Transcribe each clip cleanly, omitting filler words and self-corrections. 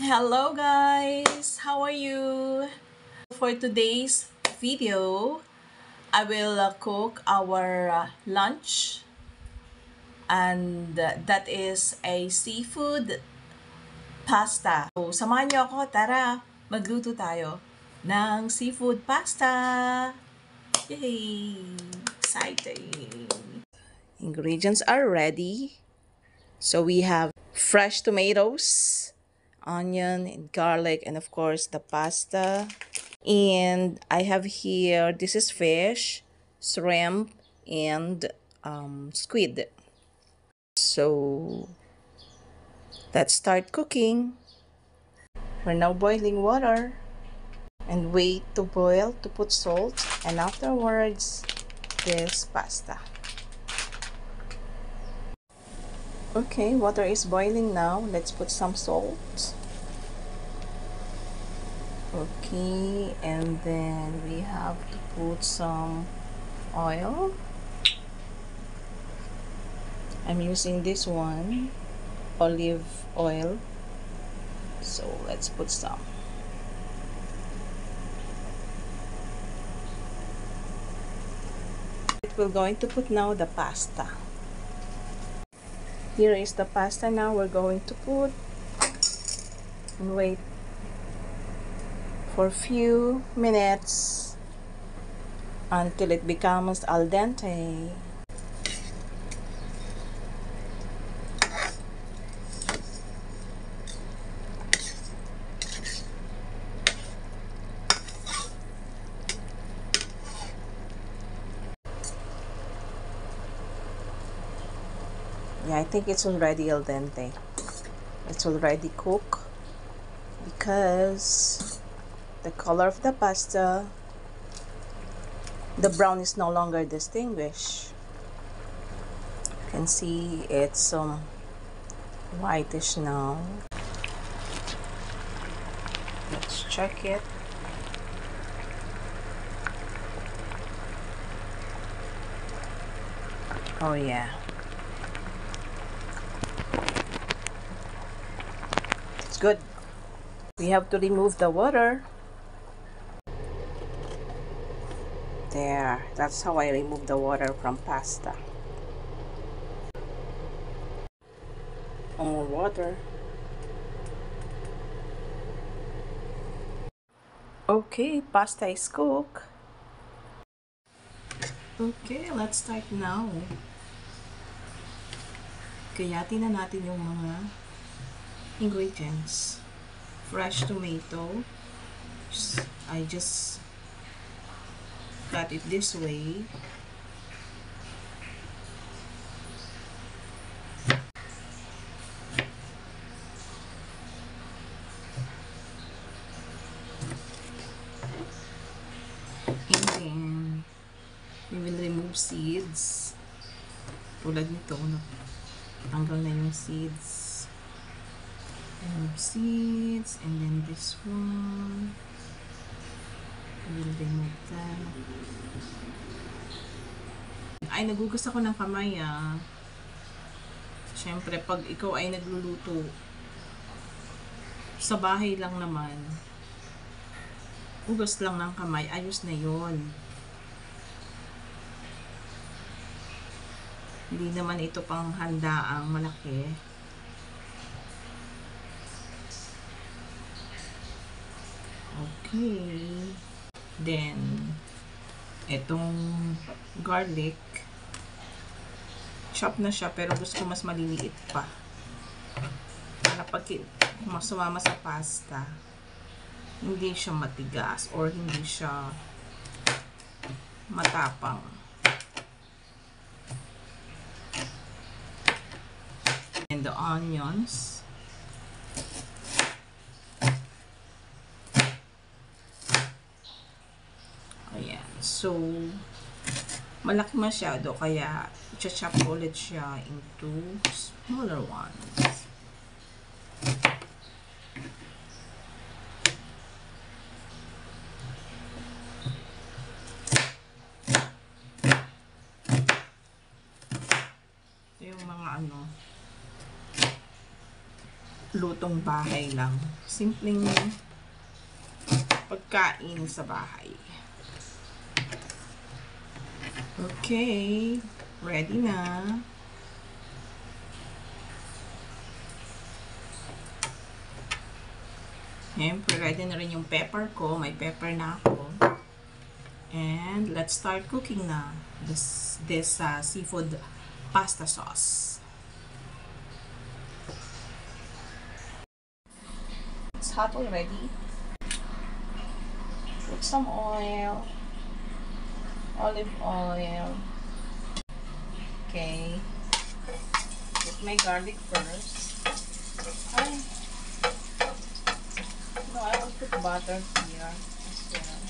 Hello guys! How are you? For today's video, I will cook our lunch and that is a seafood pasta. So, samahan niyo ako. Tara, magluto tayo ng seafood pasta. Yay! Exciting! Ingredients are ready. So we have fresh tomatoes, onion, and garlic, and of course the pasta. And I have here, this is fish, shrimp, and squid. So let's start cooking. We're now boiling water and wait to boil to put salt, and afterwards this pasta. Okay, water is boiling now. Let's put some salt. Okay, and then we have to put some oil. I'm using this one, olive oil. So let's put some. We're going to put now the pasta. Here is the pasta now we're going to put and wait for a few minutes until it becomes al dente. Yeah, I think it's already al dente. It's already cooked because the color of the pasta, the brown is no longer distinguished. You can see it's whitish now. Let's check it. Oh yeah. It's good. We have to remove the water. There, that's how I remove the water from pasta. More water. Okay, pasta is cooked. Okay, let's start now. Kayatin na natin yung mga ingredients. Fresh tomato. I just cut it this way. And then we will remove seeds. Tulad nito, tanggal na yung seeds. Remove seeds, and then this one. We will remove that. Ay, nagugas ako ng kamay ah. Siyempre, pag ikaw ay nagluluto, sa bahay lang naman, hugas lang ng kamay, ayos na yon. Hindi naman ito pang handaang malaki. Okay. Then, itong garlic, chop na siya, pero gusto ko mas maliliit pa. Para pag sumama sa pasta, hindi siya matigas or hindi siya matapang. And the onions. Ayan. So, malaki masyado, kaya i-chop ulit siya into smaller ones. Ito yung mga lutong bahay lang. Simpleng pagkain sa bahay. Okay, ready na. Siyempre, ready na rin yung pepper ko. May pepper na ako. And let's start cooking na this seafood pasta sauce. It's hot already. Put some oil. Olive oil. Okay. Put my garlic first. No, I will put butter here as well.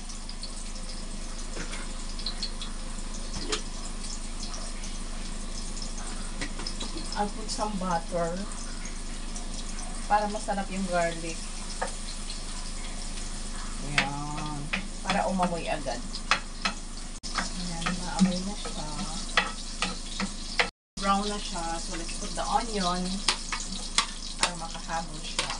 I'll put some butter para masarap yung garlic. Ayan. Para umamoy agad. Ayan, maamoy na siya. Brown na siya. So, let's put the onion para makahabol siya.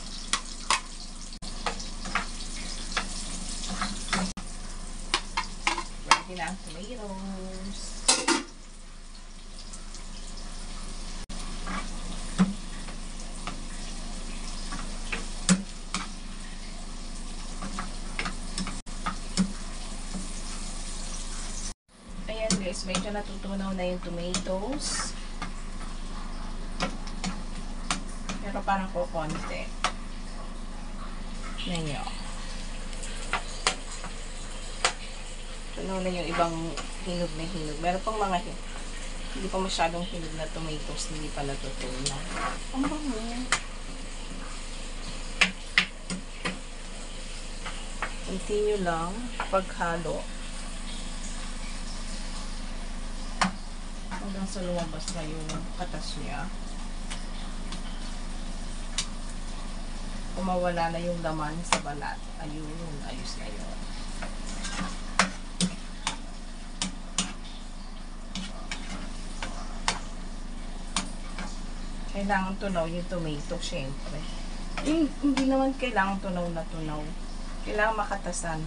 Ready na ang tomatoes. Ayan guys, medyo natutunaw na yung tomatoes. Pero parang kukonti. Yan yun. Tunaw na yung ibang hinog na hinog. Meron pang mga hindi pa masyadong hinog na tomatoes, hindi pa natutunaw. Ang bango. Continue lang paghalo. Hanggang sa lumabas na yung katas niya. Kumawala na yung laman sa balat. Ayun, ayos na yun. Kailangan tunaw yung tomato, syempre. Hindi naman kailangan tunaw na tunaw. Kailangan makatasan.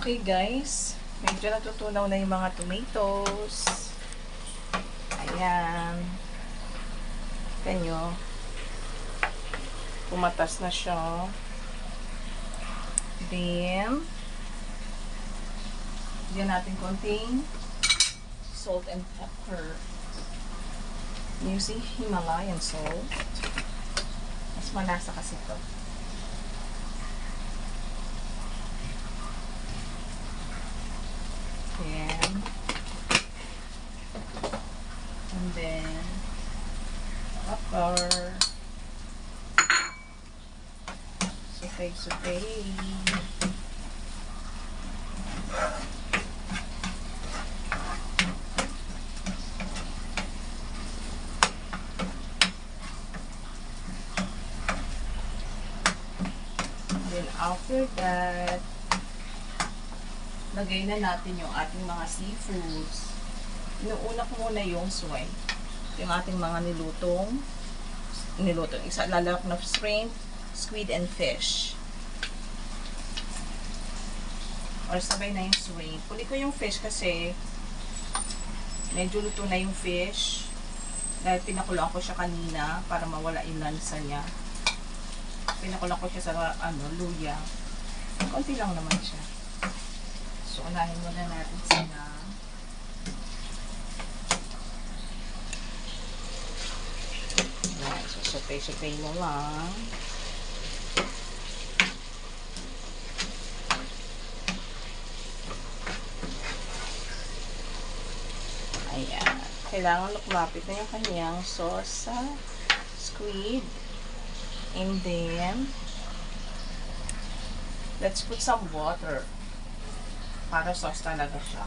Okay guys, medyo natutunaw na yung mga tomatoes. Ayan. Tignan nyo. Pumatas na siya. Then, bigyan natin konting salt and pepper. Using Himalayan salt. Mas malasa kasi ito. Ayan. And then, pepper. Saute. Then after that, lagay na natin yung ating mga seafoods. Inuuna ko muna yung swine. Yung ating mga nilutong. Isa lalak na shrimp, squid, and fish. Or sabay na yung shrimp. Puli ko yung fish kasi medyo luto na yung fish. Dahil pinakuloan ko siya kanina para mawala yung lansa niya. Pinakuloan ko siya sa luya. Konti lang naman siya. So, unahin muna natin sila. So, saute mo lang. Ayan. Kailangan lumapit na yung kanyang sauce sa squid. And then, let's put some water. Para sauce talaga siya.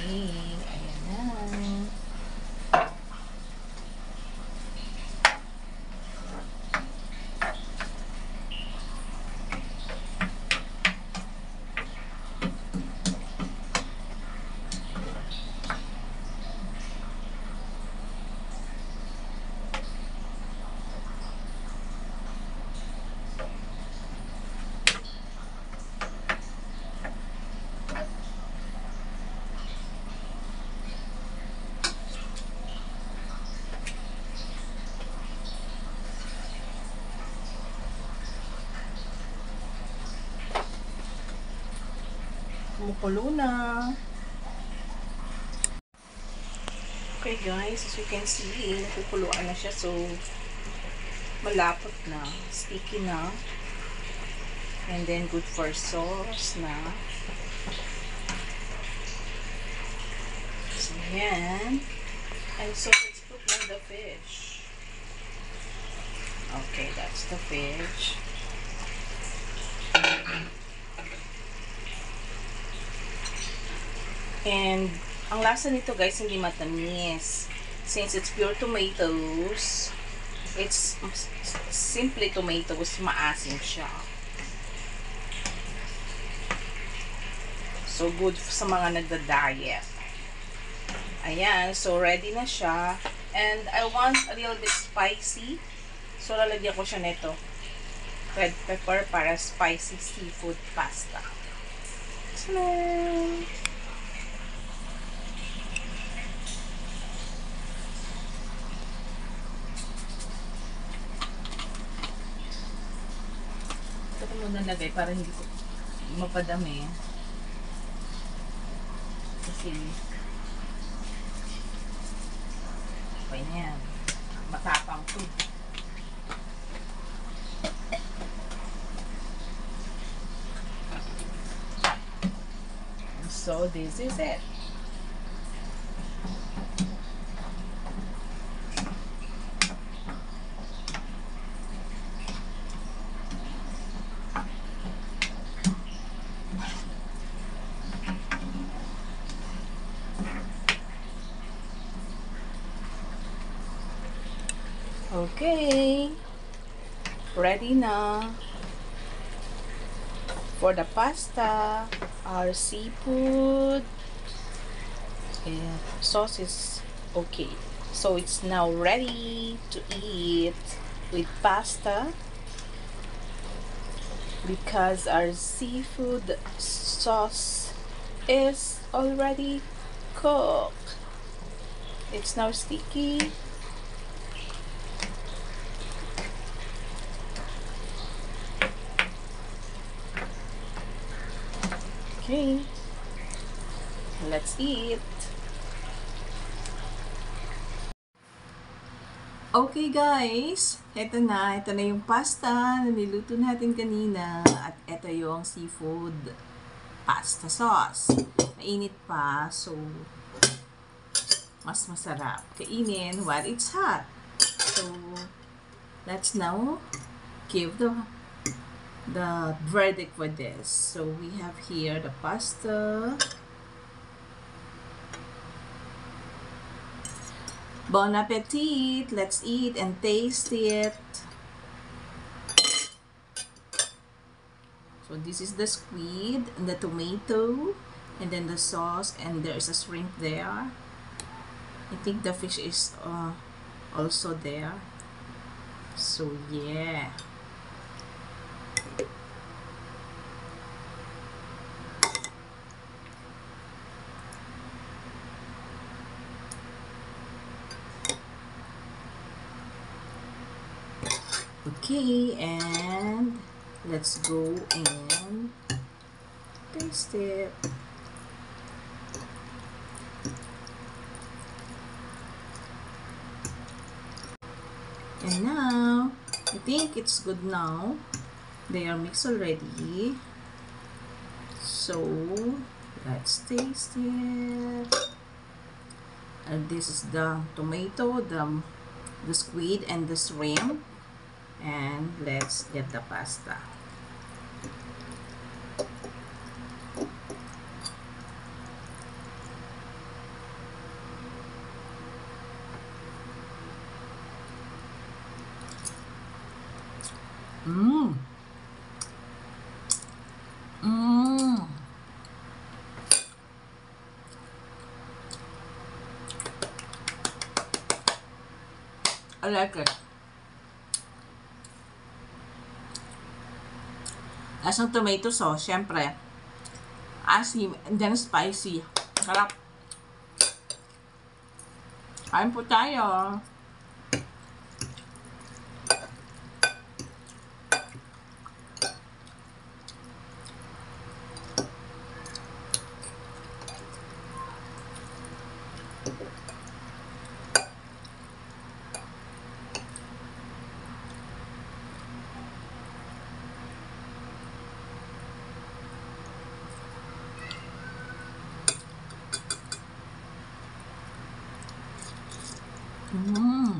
Ayan na. Kumukulo na. Okay guys, as you can see, nakukuluan na siya. So, malapot na. Sticky na. And then, good for sauce na. So, yan. And so, let's put na the fish. Okay, that's the fish. And, ang lasa nito guys, hindi matamis. Since it's pure tomatoes, it's simply tomatoes, maasim siya. So, good sa mga nagda-diet. Ayan, so ready na siya. And I want a little bit spicy. So, lalagyan ko siya nito. Red pepper para spicy seafood pasta. Tada! Ito ko muna lagay para hindi ko mapadami. Kasi okay na yan. Matapang to. So this is it. Okay, ready na for the pasta. Our seafood and sauce is okay, so it's now ready to eat with pasta because our seafood sauce is already cooked. It's now sticky. Okay, let's eat. Okay guys, ito na yung pasta na niluto natin kanina at ito yung seafood pasta sauce. Mainit pa, so mas masarap kainin while it's hot. So, let's now give the verdict for this. So we have here the pasta. Bon appetit! Let's eat and taste it. So this is the squid and the tomato and then the sauce, and there's a shrimp there. I think the fish is also there. So yeah. Okay, and let's go and taste it. And now, I think it's good now. They are mixed already. So, let's taste it. And this is the tomato, the squid, and the shrimp. And let's get the pasta. Mmm. Mmm. I like it. Lasang tomato sauce, syempre. Asim, and then spicy. Sarap. Kain po tayo. Mmm.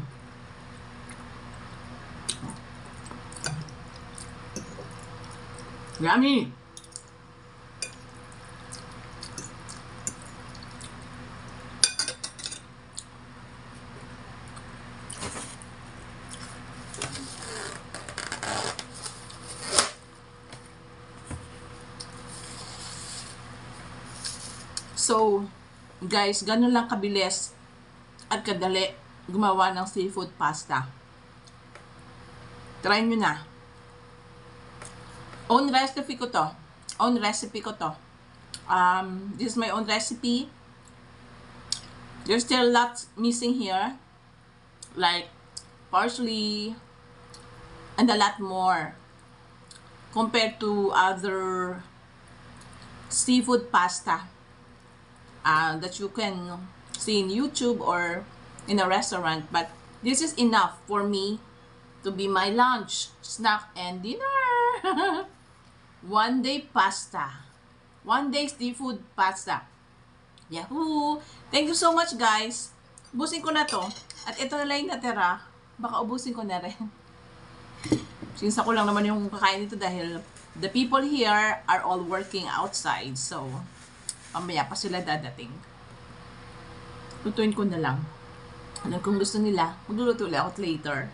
Yummy. So, guys, ganun lang kabilis at kadali gumawa ng seafood pasta. Try nyo na. Own recipe ko to. Own recipe ko to. This is my own recipe. There's still lots missing here. Like parsley and a lot more compared to other seafood pasta that you can see in YouTube or in a restaurant. But this is enough for me to be my lunch, snack, and dinner. One day pasta. One day seafood pasta. Yahoo! Thank you so much, guys. Ubusin ko na to. At ito na lang yung natira. Baka ubusin ko na rin. Since ako lang naman yung kakain nito dahil the people here are all working outside. So, pamaya pa sila dadating. Lutuin ko na lang. Ano kung gusto nila, magluluto ulit ako later.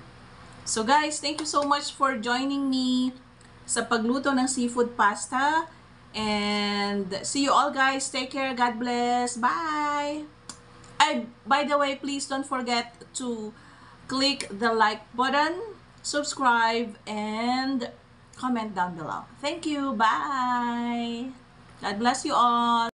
So guys, thank you so much for joining me sa pagluto ng seafood pasta. And see you all, guys. Take care. God bless. Bye. By the way, please don't forget to click the like button, subscribe, and comment down below. Thank you. Bye. God bless you all.